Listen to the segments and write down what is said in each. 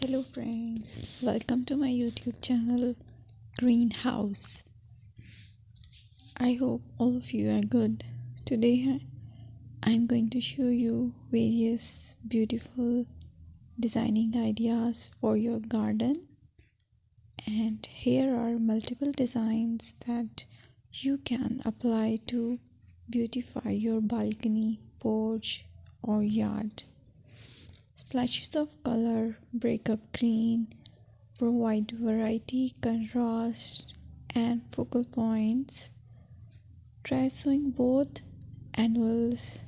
Hello friends, welcome to my YouTube channel Greenhouse. I hope all of you are good. Today I'm going to show you various beautiful designing ideas for your garden, and here are multiple designs that you can apply to beautify your balcony, porch or yard. Splashes of color break up green, provide variety, contrast, and focal points. Try sowing both annuals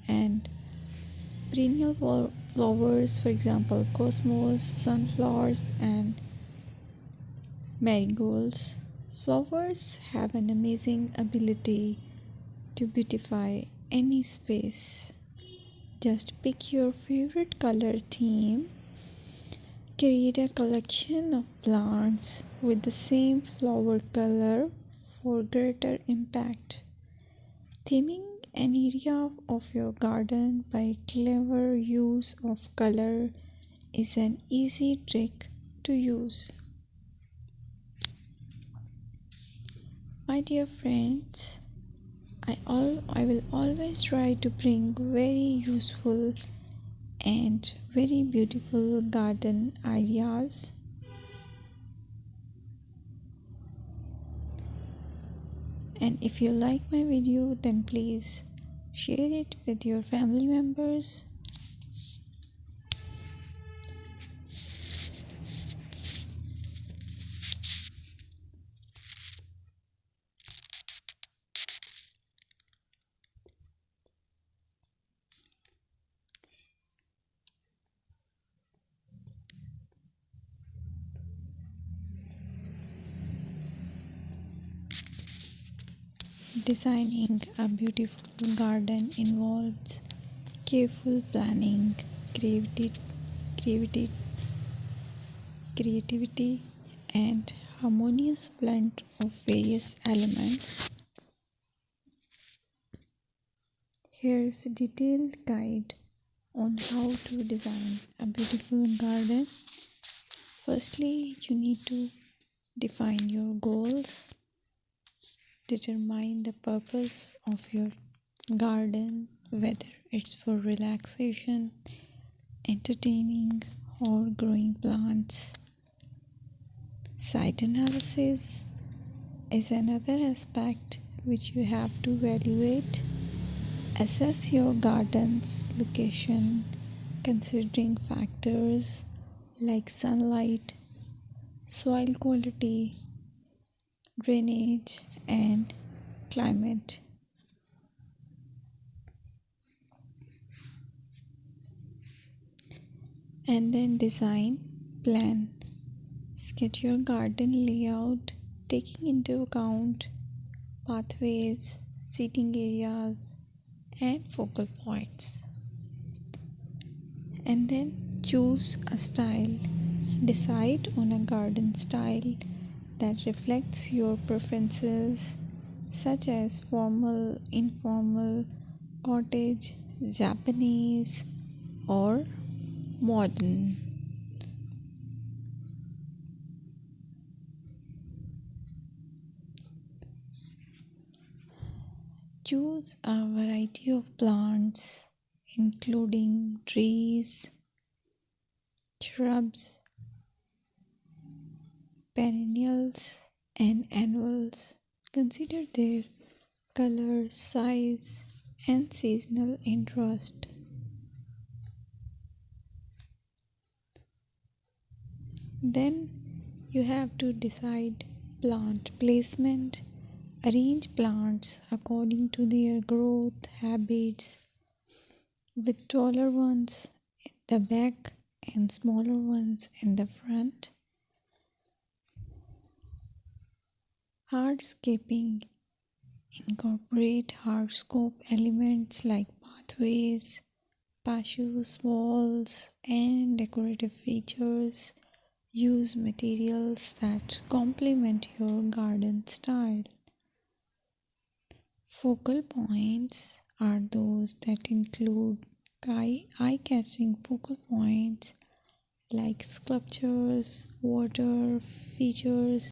and perennial flowers, for example, cosmos, sunflowers, and marigolds. Flowers have an amazing ability to beautify any space. Just pick your favorite color theme. Create a collection of plants with the same flower color for greater impact. Theming an area of your garden by clever use of color is an easy trick to use. My dear friends, I will always try to bring very useful and very beautiful garden ideas. And if you like my video, then please share it with your family members. Designing a beautiful garden involves careful planning, creativity, creativity, and harmonious blend of various elements. Here's a detailed guide on how to design a beautiful garden. Firstly, you need to define your goals. Determine the purpose of your garden, whether it's for relaxation, entertaining, or growing plants. Site analysis is another aspect which you have to evaluate. Assess your garden's location, considering factors like sunlight, soil quality, drainage, and climate. And then design plan. Sketch your garden layout, taking into account pathways, seating areas, and focal points. And then choose a style. Decide on a garden style that reflects your preferences, such as formal, informal, cottage, Japanese, or modern. Choose a variety of plants, including trees, shrubs, perennials, and annuals. Consider their color, size, and seasonal interest. Then you have to decide plant placement. Arrange plants according to their growth habits, with taller ones in the back and smaller ones in the front. Hardscaping. Incorporate hardscape elements like pathways, patios, walls, and decorative features. Use materials that complement your garden style. Focal points are those that include eye-catching focal points like sculptures, water features,